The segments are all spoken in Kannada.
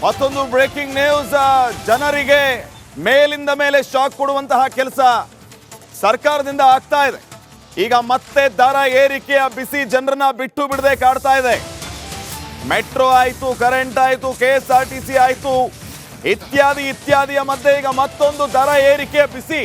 ಮತ್ತೊಂದು ಬ್ರೇಕಿಂಗ್ ನ್ಯೂಸ್, ಜನರಿಗೆ ಮೇಲಿಂದ ಮೇಲೆ ಶಾಕ್ ಕೊಡುವಂತಹ ಕೆಲಸ ಸರ್ಕಾರದಿಂದ ಆಗ್ತಾ ಇದೆ. ಈಗ ಮತ್ತೆ ದರ ಏರಿಕೆಯ ಬಿಸಿ ಜನರನ್ನ ಬಿಟ್ಟು ಬಿಡದೆ ಕಾಡ್ತಾ ಇದೆ. ಮೆಟ್ರೋ ಆಯ್ತು, ಕರೆಂಟ್ ಆಯ್ತು, KSRTC ಆಯ್ತು, ಇತ್ಯಾದಿಯ ಮಧ್ಯೆ ಈಗ ಮತ್ತೊಂದು ದರ ಏರಿಕೆಯ ಬಿಸಿ.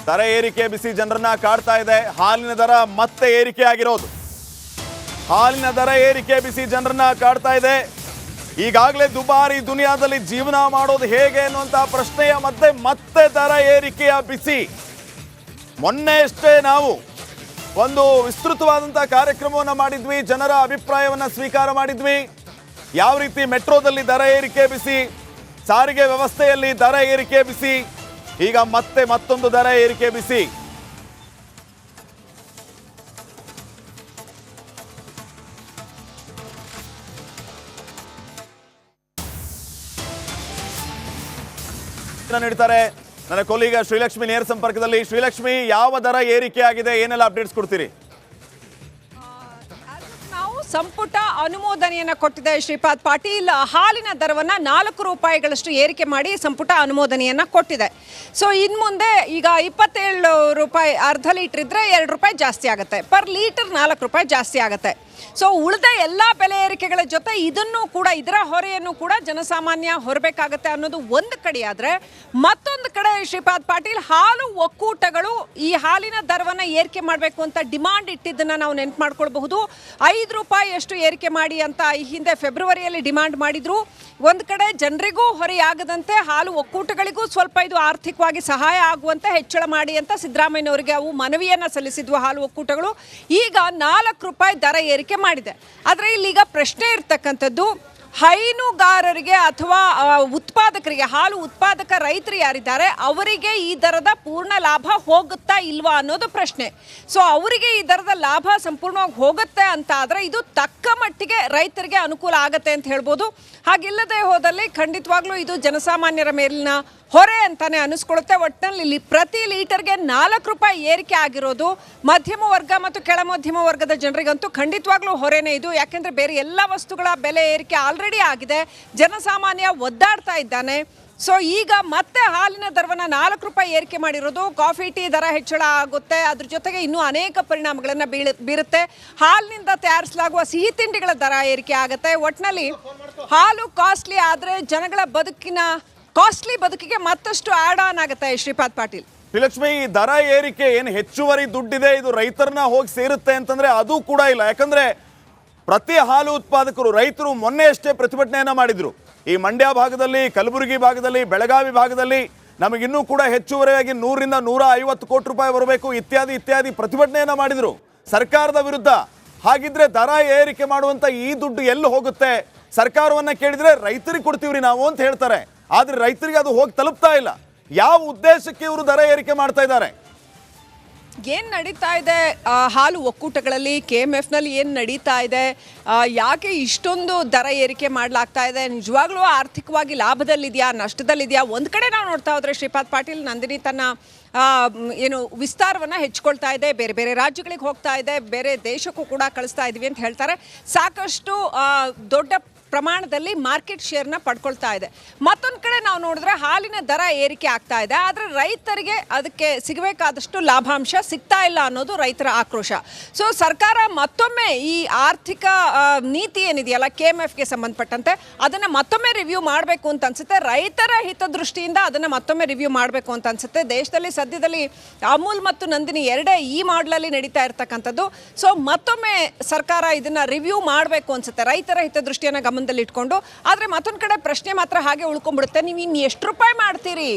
ದರ ಏರಿಕೆ ಬಿಸಿ ಜನರನ್ನ ಕಾಡ್ತಾ ಇದೆ. ಹಾಲಿನ ದರ ಮತ್ತೆ ಏರಿಕೆ ಆಗಿರೋದು. ಹಾಲಿನ ದರ ಏರಿಕೆ ಬಿಸಿ ಜನರನ್ನ ಕಾಡ್ತಾ ಇದೆ. ಈಗಾಗಲೇ ದುಬಾರಿ ದುನಿಯಾದಲ್ಲಿ ಜೀವನ ಮಾಡೋದು ಹೇಗೆ ಅನ್ನುವಂತಹ ಪ್ರಶ್ನೆಯ ಮಧ್ಯೆ ಮತ್ತೆ ದರ ಏರಿಕೆಯ ಬಿಸಿ. ಮೊನ್ನೆ ಅಷ್ಟೇ ನಾವು ಒಂದು ವಿಸ್ತೃತವಾದಂತಹ ಕಾರ್ಯಕ್ರಮವನ್ನು ಮಾಡಿದ್ವಿ, ಜನರ ಅಭಿಪ್ರಾಯವನ್ನು ಸ್ವೀಕಾರ ಮಾಡಿದ್ವಿ. ಯಾವ ರೀತಿ ಮೆಟ್ರೋದಲ್ಲಿ ದರ ಏರಿಕೆ ಬಿಸಿ, ಸಾರಿಗೆ ವ್ಯವಸ್ಥೆಯಲ್ಲಿ ದರ ಏರಿಕೆ ಬಿಸಿ, ಈಗ ಮತ್ತೆ ಮತ್ತೊಂದು ದರ ಏರಿಕೆ ಬಿಸಿ. ನೀಡ್ತಾರೆ ನನ್ನ ಕೊಲೀಗ ಶ್ರೀಲಕ್ಷ್ಮಿ ನೇರ ಸಂಪರ್ಕದಲ್ಲಿ. ಶ್ರೀಲಕ್ಷ್ಮಿ, ಯಾವ ದರ ಏರಿಕೆ ಆಗಿದೆ, ಏನೆಲ್ಲ ಅಪ್ಡೇಟ್ಸ್ ಕೊಡ್ತೀರಿ? ಸಂಪುಟ ಅನುಮೋದನೆಯನ್ನು ಕೊಟ್ಟಿದೆ ಶ್ರೀಪಾದ್ ಪಾಟೀಲ್. ಹಾಲಿನ ದರವನ್ನು 4 ರೂಪಾಯಿಗಳಷ್ಟು ಏರಿಕೆ ಮಾಡಿ ಸಂಪುಟ ಅನುಮೋದನೆಯನ್ನು ಕೊಟ್ಟಿದೆ. ಸೊ ಇನ್ನು ಮುಂದೆ ಈಗ 27 ರೂಪಾಯಿ ಅರ್ಧ ಲೀಟರ್ ಇದ್ದರೆ 2 ರೂಪಾಯಿ ಜಾಸ್ತಿ ಆಗುತ್ತೆ, ಪರ್ ಲೀಟರ್ 4 ರೂಪಾಯಿ ಜಾಸ್ತಿ ಆಗುತ್ತೆ. ಸೊ ಉಳಿದ ಎಲ್ಲ ಬೆಲೆ ಏರಿಕೆಗಳ ಜೊತೆ ಇದನ್ನು ಕೂಡ, ಇದರ ಹೊರೆಯನ್ನು ಕೂಡ ಜನಸಾಮಾನ್ಯ ಹೊರಬೇಕಾಗತ್ತೆ ಅನ್ನೋದು ಒಂದು ಕಡೆ. ಆದರೆ ಮತ್ತೊಂದು ಕಡೆ ಶ್ರೀಪಾದ್ ಪಾಟೀಲ್, ಹಾಲು ಒಕ್ಕೂಟಗಳು ಈ ಹಾಲಿನ ದರವನ್ನು ಏರಿಕೆ ಮಾಡಬೇಕು ಅಂತ ಡಿಮಾಂಡ್ ಇಟ್ಟಿದ್ದನ್ನು ನಾವು ನೆನಪು ಮಾಡ್ಕೊಳ್ಬಹುದು. 5 ರೂಪಾಯಿಯಷ್ಟು ಏರಿಕೆ ಮಾಡಿ ಅಂತ ಈ ಹಿಂದೆ ಫೆಬ್ರವರಿಯಲ್ಲಿ ಡಿಮಾಂಡ್ ಮಾಡಿದ್ರು. ಒಂದು ಕಡೆ ಜನರಿಗೂ ಹೊರೆಯಾಗದಂತೆ ಹಾಲು ಒಕ್ಕೂಟಗಳಿಗೂ ಸ್ವಲ್ಪ ಇದು ಆರ್ಥಿಕವಾಗಿ ಸಹಾಯ ಆಗುವಂತೆ ಹೆಚ್ಚಳ ಮಾಡಿ ಅಂತ ಸಿದ್ದರಾಮಯ್ಯನವರಿಗೆ ಅವು ಮನವಿಯನ್ನು ಸಲ್ಲಿಸಿದ್ವು ಹಾಲು ಒಕ್ಕೂಟಗಳು. ಈಗ 4 ರೂಪಾಯಿ ದರ ಏರಿಕೆ ಮಾಡಿದೆ. ಆದರೆ ಇಲ್ಲೀಗ ಪ್ರಶ್ನೆ ಇರ್ತಕ್ಕಂಥದ್ದು, ಹೈನುಗಾರರಿಗೆ ಅಥವಾ ಉತ್ಪಾದಕರಿಗೆ, ಹಾಲು ಉತ್ಪಾದಕ ರೈತರು ಯಾರಿದ್ದಾರೆ ಅವರಿಗೆ ಈ ದರದ ಪೂರ್ಣ ಲಾಭ ಹೋಗುತ್ತಾ ಇಲ್ವಾ ಅನ್ನೋದು ಪ್ರಶ್ನೆ. ಸೊ ಅವರಿಗೆ ಈ ದರದ ಲಾಭ ಸಂಪೂರ್ಣವಾಗಿ ಹೋಗುತ್ತೆ ಅಂತ ಆದರೆ ಇದು ತಕ್ಕ ಮಟ್ಟಿಗೆ ರೈತರಿಗೆ ಅನುಕೂಲ ಆಗತ್ತೆ ಅಂತ ಹೇಳ್ಬೋದು. ಹಾಗಿಲ್ಲದೆ ಹೋದಲ್ಲಿ ಖಂಡಿತವಾಗ್ಲೂ ಇದು ಜನಸಾಮಾನ್ಯರ ಮೇಲಿನ ಹೊರೆ ಅಂತಾನೆ ಅನಿಸ್ಕೊಳ್ಳುತ್ತೆ. ಒಟ್ಟಿನಲ್ಲಿ ಇಲ್ಲಿ ಪ್ರತಿ ಲೀಟರ್ಗೆ 4 ರೂಪಾಯಿ ಏರಿಕೆ ಆಗಿರೋದು ಮಧ್ಯಮ ವರ್ಗ ಮತ್ತು ಕೆಳ ಮಧ್ಯಮ ವರ್ಗದ ಜನರಿಗಂತೂ ಖಂಡಿತವಾಗ್ಲೂ ಹೊರೆನೇ ಇದು. ಯಾಕೆಂದರೆ ಬೇರೆ ಎಲ್ಲ ವಸ್ತುಗಳ ಬೆಲೆ ಏರಿಕೆ ಆಲ್ರೆಡಿ ಆಗಿದೆ, ಜನಸಾಮಾನ್ಯ ಒದ್ದಾಡ್ತಾ ಇದ್ದಾನೆ. ಸೊ ಈಗ ಮತ್ತೆ ಹಾಲಿನ ದರವನ್ನು 4 ರೂಪಾಯಿ ಏರಿಕೆ ಮಾಡಿರೋದು, ಕಾಫಿ ಟೀ ದರ ಹೆಚ್ಚಳ ಆಗುತ್ತೆ, ಅದ್ರ ಜೊತೆಗೆ ಇನ್ನೂ ಅನೇಕ ಪರಿಣಾಮಗಳನ್ನು ಬೀರುತ್ತೆ. ಹಾಲಿನಿಂದ ತಯಾರಿಸಲಾಗುವ ಸಿಹಿ ತಿಂಡಿಗಳ ದರ ಏರಿಕೆ ಆಗುತ್ತೆ. ಒಟ್ಟಿನಲ್ಲಿ ಹಾಲು ಕಾಸ್ಟ್ಲಿ ಆದರೆ ಜನಗಳ ಕಾಸ್ಟ್ಲಿ ಬದುಕಿಗೆ ಮತ್ತಷ್ಟು ಆಡ್ ಆನ್ ಆಗುತ್ತೆ. ಶ್ರೀಪಾದ್ ಪಾಟೀಲ್, ಶ್ರೀಲಕ್ಷ್ಮಿ, ಈ ದರ ಏರಿಕೆ ಏನು ಹೆಚ್ಚುವರಿ ದುಡ್ಡಿದೆ, ಇದು ರೈತರನ್ನ ಹೋಗಿ ಸೇರುತ್ತೆ ಅಂತಂದ್ರೆ ಅದು ಕೂಡ ಇಲ್ಲ. ಯಾಕಂದ್ರೆ ಪ್ರತಿ ಹಾಲು ಉತ್ಪಾದಕರು, ರೈತರು ಮೊನ್ನೆ ಅಷ್ಟೇ ಪ್ರತಿಭಟನೆಯನ್ನ ಮಾಡಿದ್ರು. ಈ ಮಂಡ್ಯ ಭಾಗದಲ್ಲಿ, ಕಲಬುರಗಿ ಭಾಗದಲ್ಲಿ, ಬೆಳಗಾವಿ ಭಾಗದಲ್ಲಿ ನಮಗಿನ್ನೂ ಕೂಡ ಹೆಚ್ಚುವರಿಯಾಗಿ 100 ರಿಂದ 150 ಕೋಟಿ ರೂಪಾಯಿ ಬರಬೇಕು ಇತ್ಯಾದಿ ಪ್ರತಿಭಟನೆಯನ್ನ ಮಾಡಿದ್ರು ಸರ್ಕಾರದ ವಿರುದ್ಧ. ಹಾಗಿದ್ರೆ ದರ ಏರಿಕೆ ಮಾಡುವಂತ ಈ ದುಡ್ಡು ಎಲ್ಲಿ ಹೋಗುತ್ತೆ? ಸರ್ಕಾರವನ್ನ ಕೇಳಿದ್ರೆ ರೈತರಿಗೆ ಕೊಡ್ತೀವ್ರಿ ನಾವು ಅಂತ ಹೇಳ್ತಾರೆ, ಆದ್ರೆ ರೈತರಿಗೆ ಅದು ಹೋಗಿ ತಲುಪ್ತಾ ಇಲ್ಲ. ಯಾವ ಉದ್ದೇಶಕ್ಕೆ ಇವರು ದರ ಏರಿಕೆ ಮಾಡ್ತಾ ಇದ್ದಾರೆ? ಏನು ನಡೀತಾ ಇದೆ ಹಾಲು ಒಕ್ಕೂಟಗಳಲ್ಲಿ, KMFನಲ್ಲಿ ಏನು ನಡೀತಾ ಇದೆ, ಯಾಕೆ ಇಷ್ಟೊಂದು ದರ ಏರಿಕೆ ಮಾಡಲಾಗ್ತಾ ಇದೆ? ನಿಜವಾಗ್ಲೂ ಆರ್ಥಿಕವಾಗಿ ಲಾಭದಲ್ಲಿದೆಯಾ, ನಷ್ಟದಲ್ಲಿದೆಯಾ? ಒಂದು ಕಡೆ ನಾವು ನೋಡ್ತಾ ಹೋದರೆ ಶ್ರೀಪಾದ್ ಪಾಟೀಲ್, ನಂದಿನಿ ತನ್ನ ವಿಸ್ತಾರವನ್ನು ಹೆಚ್ಚಿಕೊಳ್ತಾ ಇದೆ, ಬೇರೆ ಬೇರೆ ರಾಜ್ಯಗಳಿಗೆ ಹೋಗ್ತಾ ಇದೆ, ಬೇರೆ ದೇಶಕ್ಕೂ ಕೂಡ ಕಳಿಸ್ತಾ ಇದ್ದೀವಿ ಅಂತ ಹೇಳ್ತಾರೆ. ಸಾಕಷ್ಟು ದೊಡ್ಡ ಪ್ರಮಾಣದಲ್ಲಿ ಮಾರ್ಕೆಟ್ ಶೇರ್ನ ಪಡ್ಕೊಳ್ತಾ ಇದೆ. ಮತ್ತೊಂದು ಕಡೆ ನಾವು ನೋಡಿದ್ರೆ ಹಾಲಿನ ದರ ಏರಿಕೆ ಆಗ್ತಾ ಇದೆ, ಆದರೆ ರೈತರಿಗೆ ಅದಕ್ಕೆ ಸಿಗಬೇಕಾದಷ್ಟು ಲಾಭಾಂಶ ಸಿಗ್ತಾ ಇಲ್ಲ ಅನ್ನೋದು ರೈತರ ಆಕ್ರೋಶ. ಸೊ ಸರ್ಕಾರ ಮತ್ತೊಮ್ಮೆ ಈ ಆರ್ಥಿಕ ನೀತಿ ಏನಿದೆಯಲ್ಲ KMFಗೆ ಸಂಬಂಧಪಟ್ಟಂತೆ ಅದನ್ನು ಮತ್ತೊಮ್ಮೆ ರಿವ್ಯೂ ಮಾಡಬೇಕು ಅಂತ ಅನ್ಸುತ್ತೆ. ರೈತರ ಹಿತದೃಷ್ಟಿಯಿಂದ ಅದನ್ನು ಮತ್ತೊಮ್ಮೆ ರಿವ್ಯೂ ಮಾಡಬೇಕು ಅಂತ ಅನ್ಸುತ್ತೆ. ದೇಶದಲ್ಲಿ ಸದ್ಯದಲ್ಲಿ ಅಮೂಲ್ ಮತ್ತು ನಂದಿನಿ ಎರಡೇ ಈ ಮಾಡಲಲ್ಲಿ ನಡೀತಾ ಇರ್ತಕ್ಕಂಥದ್ದು. ಸೊ ಮತ್ತೊಮ್ಮೆ ಸರ್ಕಾರ ಇದನ್ನು ರಿವ್ಯೂ ಮಾಡಬೇಕು ಅನ್ಸುತ್ತೆ ರೈತರ ಹಿತದೃಷ್ಟಿಯನ್ನು ಗಮನದಲ್ಲಿ ಇಟ್ಕೊಂಡು. ಆದರೆ ಮತ್ತೊಂದು ಕಡೆ ಪ್ರಶ್ನೆ ಮಾತ್ರ ಹಾಗೆ ಉಳ್ಕೊಂಡ್ಬಿಡುತ್ತೆ, ನೀವು ಇನ್ನು ಎಷ್ಟು ರೂಪಾಯಿ ಮಾಡ್ತೀರಿ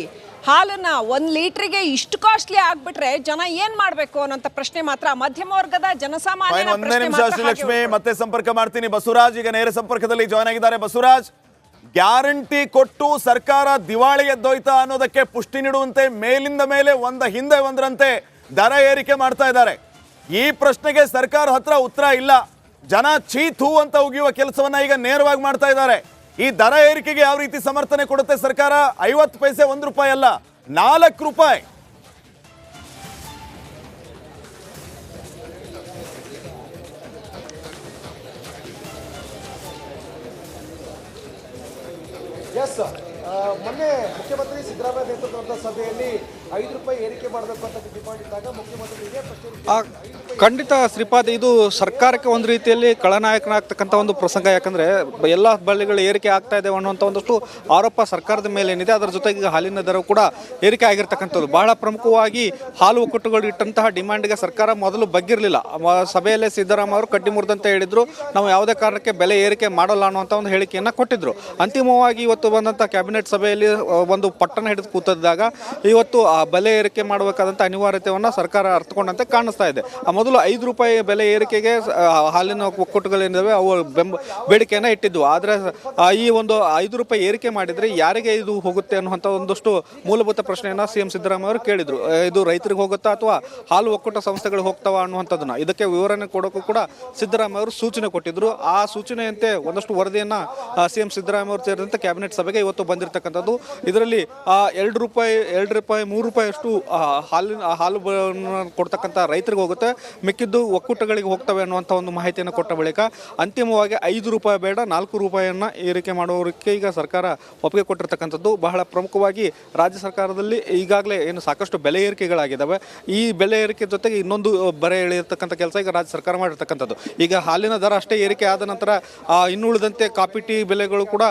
ಹಾಲನ್ನ? 1 ಲೀಟ್ರಿಗೆ ಇಷ್ಟು ಕಾಸ್ಟ್ಲಿ ಆಗ್ಬಿಟ್ರೆ ಜನ ಏನ್ ಮಾಡ್ಬೇಕು ಅನ್ನೋಂಥ ಪ್ರಶ್ನೆ ಮಾತ್ರ ಮಧ್ಯಮ ವರ್ಗದ ಜನಸಾಮಾನ್ಯ. ಲಕ್ಷ್ಮಿ, ಮತ್ತೆ ಸಂಪರ್ಕ ಮಾಡ್ತೀನಿ. ಬಸವರಾಜ್ ಈಗ ನೇರ ಸಂಪರ್ಕದಲ್ಲಿ ಜಾಯ್ನ್ ಆಗಿದ್ದಾರೆ. ಬಸವರಾಜ್, ಗ್ಯಾರಂಟಿ ಕೊಟ್ಟು ಸರ್ಕಾರ ದಿವಾಳಿ ಎದ್ದೋಯ್ತಾ ಅನ್ನೋದಕ್ಕೆ ಪುಷ್ಟಿ ನೀಡುವಂತೆ ಮೇಲಿಂದ ಮೇಲೆ ಹಿಂದೆ ಒಂದರಂತೆ ದರ ಏರಿಕೆ ಮಾಡ್ತಾ ಇದ್ದಾರೆ. ಈ ಪ್ರಶ್ನೆಗೆ ಸರ್ಕಾರ ಹತ್ರ ಉತ್ತರ ಇಲ್ಲ. ಜನ ಚೀತು ಅಂತ ಉಗಿಯುವ ಕೆಲಸವನ್ನ ಈಗ ನೇರವಾಗಿ ಮಾಡ್ತಾ ಇದ್ದಾರೆ. ಈ ದರ ಏರಿಕೆಗೆ ಯಾವ ರೀತಿ ಸಮರ್ಥನೆ ಕೊಡುತ್ತೆ ಸರ್ಕಾರ? 50 ಪೈಸೆ, 1 ರೂಪಾಯಿ ಅಲ್ಲ, 4 ರೂಪಾಯಿ. ಎಸ್, ಮೊನ್ನೆ ಮುಖ್ಯಮಂತ್ರಿ ಸಿದ್ದರಾಮಯ್ಯ ನೇತೃತ್ವದ ಸಭೆಯಲ್ಲಿ 5 ರೂಪಾಯಿ ಏರಿಕೆ ಮಾಡಬೇಕು ಅಂತ ಡಿಮಾಂಡ್ ಇದ್ದಾಗ ಮುಖ್ಯಮಂತ್ರಿ ಇದೇ ಪ್ರಶ್ನೆ. ಖಂಡಿತ ಶ್ರೀಪಾದ್, ಇದು ಸರ್ಕಾರಕ್ಕೆ ಒಂದು ರೀತಿಯಲ್ಲಿ ಖಳನಾಯಕನಾಗ್ತಕ್ಕಂಥ ಒಂದು ಪ್ರಸಂಗ. ಯಾಕಂದರೆ ಎಲ್ಲ ಬಳ್ಳಿಗಳು ಏರಿಕೆ ಆಗ್ತಾ ಇದೆ ಅನ್ನುವಂಥ ಒಂದಷ್ಟು ಆರೋಪ ಸರ್ಕಾರದ ಮೇಲೆ ಏನಿದೆ. ಅದರ ಜೊತೆಗೆ ಹಾಲಿನ ದರ ಕೂಡ ಏರಿಕೆ ಆಗಿರ್ತಕ್ಕಂಥದ್ದು. ಬಹಳ ಪ್ರಮುಖವಾಗಿ ಹಾಲು ಒಕ್ಕೂಟಗಳು ಇಟ್ಟಂತಹ ಡಿಮ್ಯಾಂಡ್ಗೆ ಸರ್ಕಾರ ಮೊದಲು ಬಗ್ಗಿರಲಿಲ್ಲ. ಸಭೆಯಲ್ಲೇ ಸಿದ್ದರಾಮಯ್ಯ ಅವರು ಕಡ್ಡಿ ಮುರಿದಂತೆ ಹೇಳಿದರು, ನಾವು ಯಾವುದೇ ಕಾರಣಕ್ಕೆ ಬೆಲೆ ಏರಿಕೆ ಮಾಡಲ್ಲ ಅನ್ನುವಂಥ ಒಂದು ಹೇಳಿಕೆಯನ್ನು ಕೊಟ್ಟಿದ್ದರು. ಅಂತಿಮವಾಗಿ ಇವತ್ತು ಬಂದಂಥ ಕ್ಯಾಬಿನೆಟ್ ಸಭೆಯಲ್ಲಿ ಒಂದು ಪಟ್ಟಣ ಹಿಡಿದು ಕೂತಿದ್ದಾಗ ಇವತ್ತು ಆ ಬೆಲೆ ಏರಿಕೆ ಮಾಡಬೇಕಾದಂಥ ಅನಿವಾರ್ಯತೆಯನ್ನು ಸರ್ಕಾರ ಅರ್ಥಕೊಂಡಂತೆ ಕಾಣಿಸ್ತಾ ಇದೆ. ಮೊದಲು 5 ರೂಪಾಯಿ ಬೆಲೆ ಏರಿಕೆಗೆ ಹಾಲಿನ ಒಕ್ಕೂಟಗಳೇನಿದ್ದಾವೆ ಅವು ಬೇಡಿಕೆಯನ್ನು ಇಟ್ಟಿದ್ವು. ಆದರೆ ಈ ಒಂದು 5 ರೂಪಾಯಿ ಏರಿಕೆ ಮಾಡಿದರೆ ಯಾರಿಗೆ ಇದು ಹೋಗುತ್ತೆ ಅನ್ನುವಂಥ ಒಂದಷ್ಟು ಮೂಲಭೂತ ಪ್ರಶ್ನೆಯನ್ನು CM ಸಿದ್ದರಾಮಯ್ಯ ಅವರು ಕೇಳಿದರು. ಇದು ರೈತರಿಗೆ ಹೋಗುತ್ತಾ ಅಥವಾ ಹಾಲು ಒಕ್ಕೂಟ ಸಂಸ್ಥೆಗಳು ಹೋಗ್ತಾವ ಅನ್ನುವಂಥದ್ದನ್ನು ಇದಕ್ಕೆ ವಿವರಣೆ ಕೊಡೋಕ್ಕೂ ಕೂಡ ಸಿದ್ದರಾಮಯ್ಯ ಅವರು ಸೂಚನೆ ಕೊಟ್ಟಿದ್ದರು. ಆ ಸೂಚನೆಯಂತೆ ಒಂದಷ್ಟು ವರದಿಯನ್ನು CM ಸಿದ್ದರಾಮಯ್ಯ ಅವರು ಸೇರಿದಂತೆ ಕ್ಯಾಬಿನೆಟ್ ಸಭೆಗೆ ಇವತ್ತು ಬಂದಿರತಕ್ಕಂಥದ್ದು. ಇದರಲ್ಲಿ 2 ರೂಪಾಯಿ 3 ರೂಪಾಯಿ ಅಷ್ಟು ಹಾಲು ಕೊಡ್ತಕ್ಕಂಥ ರೈತರಿಗೆ ಹೋಗುತ್ತೆ, ಮಿಕ್ಕಿದ್ದು ಒಕ್ಕೂಟಗಳಿಗೆ ಹೋಗ್ತವೆ ಅನ್ನುವಂಥ ಒಂದು ಮಾಹಿತಿಯನ್ನು ಕೊಟ್ಟ ಬಳಿಕ ಅಂತಿಮವಾಗಿ 5 ರೂಪಾಯಿ ಬೇಡ 4 ರೂಪಾಯಿಯನ್ನು ಏರಿಕೆ ಮಾಡೋದಕ್ಕೆ ಈಗ ಸರ್ಕಾರ ಒಪ್ಪಿಗೆ ಕೊಟ್ಟಿರ್ತಕ್ಕಂಥದ್ದು. ಬಹಳ ಪ್ರಮುಖವಾಗಿ ರಾಜ್ಯ ಸರ್ಕಾರದಲ್ಲಿ ಈಗಾಗಲೇ ಏನು ಸಾಕಷ್ಟು ಬೆಲೆ ಏರಿಕೆಗಳಾಗಿದ್ದಾವೆ. ಈ ಬೆಲೆ ಏರಿಕೆ ಜೊತೆಗೆ ಇನ್ನೊಂದು ಬರೆ ಎಳೆಯತಕ್ಕಂಥ ಕೆಲಸ ಈಗ ರಾಜ್ಯ ಸರ್ಕಾರ ಮಾಡಿರ್ತಕ್ಕಂಥದ್ದು. ಈಗ ಹಾಲಿನ ದರ ಅಷ್ಟೇ ಏರಿಕೆ ಆದ ನಂತರ ಇನ್ನುಳಿದಂತೆ ಕಾಫಿ ಟೀ ಬೆಲೆಗಳು ಕೂಡ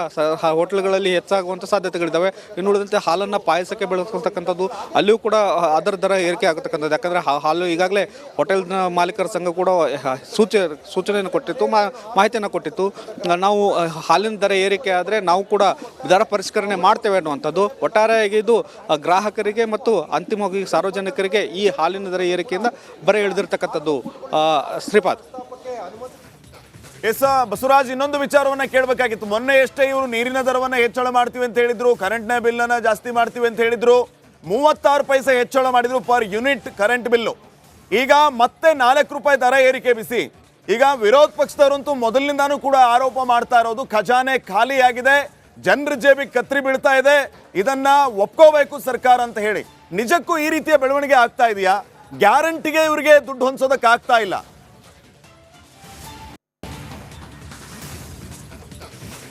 ಹೋಟೆಲ್ಗಳಲ್ಲಿ ಹೆಚ್ಚಾಗುವಂಥ ಸಾಧ್ಯತೆಗಳಿದ್ದಾವೆ. ಇನ್ನುಳಿದಂತೆ ಹಾಲನ್ನು ಪಾಯಸಕ್ಕೆ ಬೆಳೆಸ್ತಕ್ಕಂಥದ್ದು ಅಲ್ಲಿಯೂ ಕೂಡ ಅದರ ದರ ಏರಿಕೆ ಆಗತಕ್ಕಂಥದ್ದು. ಯಾಕಂದರೆ ಹಾಲು ಈಗಾಗಲೇ ಹೋಟೆಲ್ ಮಾಲೀಕರ ಸಂಘ ಕೂಡ ಸೂಚನೆಯನ್ನು ಕೊಟ್ಟಿತ್ತು, ಮಾಹಿತಿಯನ್ನು ಕೊಟ್ಟಿತ್ತು. ನಾವು ಹಾಲಿನ ದರ ಏರಿಕೆ ಆದರೆ ನಾವು ಕೂಡ ದರ ಪರಿಷ್ಕರಣೆ ಮಾಡ್ತೇವೆ ಅನ್ನುವಂಥದ್ದು. ಒಟ್ಟಾರೆಯಾಗಿ ಇದು ಗ್ರಾಹಕರಿಗೆ ಮತ್ತು ಅಂತಿಮವಾಗಿ ಸಾರ್ವಜನಿಕರಿಗೆ ಈ ಹಾಲಿನ ದರ ಏರಿಕೆಯಿಂದ ಬರೆ ಎಳೆದಿರ್ತಕ್ಕಂಥದ್ದು. ಶ್ರೀಪಾದ್. ಎಸ್ ಬಸವರಾಜ್, ಇನ್ನೊಂದು ವಿಚಾರವನ್ನ ಕೇಳಬೇಕಾಗಿತ್ತು. ಮೊನ್ನೆ ಎಷ್ಟೇ ಇವರು ನೀರಿನ ದರವನ್ನ ಹೆಚ್ಚಳ ಮಾಡ್ತೀವಿ ಅಂತ ಹೇಳಿದ್ರು, ಕರೆಂಟ್ನ ಬಿಲ್ಲನ್ನ ಜಾಸ್ತಿ ಮಾಡ್ತೀವಿ ಅಂತ ಹೇಳಿದ್ರು, 36 ಪೈಸೆ ಹೆಚ್ಚಳ ಮಾಡಿದ್ರು ಪರ್ ಯೂನಿಟ್ ಕರೆಂಟ್ ಬಿಲ್ಲು. ಈಗ ಮತ್ತೆ 4 ರೂಪಾಯಿ ದರ ಏರಿಕೆ ಬಿಸಿ. ಈಗ ವಿರೋಧ ಪಕ್ಷದವರಂತೂ ಮೊದಲಿನಿಂದಾನೂ ಕೂಡ ಆರೋಪ ಮಾಡ್ತಾ ಇರೋದು ಖಜಾನೆ ಖಾಲಿಯಾಗಿದೆ, ಜನರ ಜೇಬಿಗೆ ಕತ್ರಿ ಬೀಳ್ತಾ ಇದೆ, ಇದನ್ನ ಒಪ್ಕೋಬೇಕು ಸರ್ಕಾರ ಅಂತ ಹೇಳಿ. ನಿಜಕ್ಕೂ ಈ ರೀತಿಯ ಬೆಳವಣಿಗೆ ಆಗ್ತಾ ಇದೆಯಾ? ಗ್ಯಾರಂಟಿಗೆ ಇವರಿಗೆ ದುಡ್ಡು ಹೊಂದೋದಕ್ಕೆ ಆಗ್ತಾ ಇಲ್ಲ.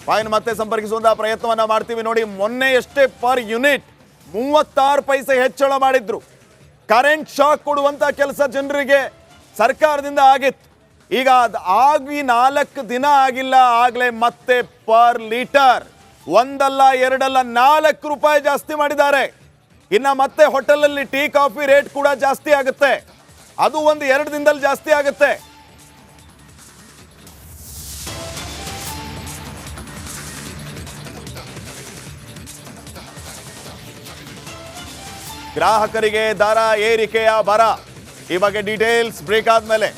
ಫೈನ್, ಮತ್ತೆ ಸಂಪರ್ಕಿಸುವಂತಹ ಪ್ರಯತ್ನವನ್ನ ಮಾಡ್ತೀವಿ. ನೋಡಿ, ಮೊನ್ನೆ ಎಷ್ಟೇ ಪರ್ ಯೂನಿಟ್ 36 ಪೈಸೆ ಹೆಚ್ಚಳ ಮಾಡಿದ್ರು. ಕರೆಂಟ್ ಶಾಕ್ ಕೊಡುವಂತ ಕೆಲಸ ಜನರಿಗೆ ಸರ್ಕಾರದಿಂದ ಆಗಿತ್ತು. ಈಗ ಆಗಿ 4 ದಿನ ಆಗಿಲ್ಲ, ಆಗ್ಲೇ ಮತ್ತೆ ಪರ್ ಲೀಟರ್ 1 ಅಲ್ಲ 2 ಅಲ್ಲ 4 ರೂಪಾಯಿ ಜಾಸ್ತಿ ಮಾಡಿದ್ದಾರೆ. ಇನ್ನ ಮತ್ತೆ ಹೋಟೆಲಲ್ಲಿ ಟೀ ಕಾಫಿ ರೇಟ್ ಕೂಡ ಜಾಸ್ತಿ ಆಗುತ್ತೆ. ಅದು 1-2 ದಿನದಲ್ಲಿ ಜಾಸ್ತಿ ಆಗುತ್ತೆ. ಗ್ರಾಹಕರಿಗೆ ದರ ಏರಿಕೆಯ ಬರ, ಈ ಬಗ್ಗೆ ಡೀಟೇಲ್ಸ್ ಬ್ರೇಕ್ ಆದ್ಮೇಲೆ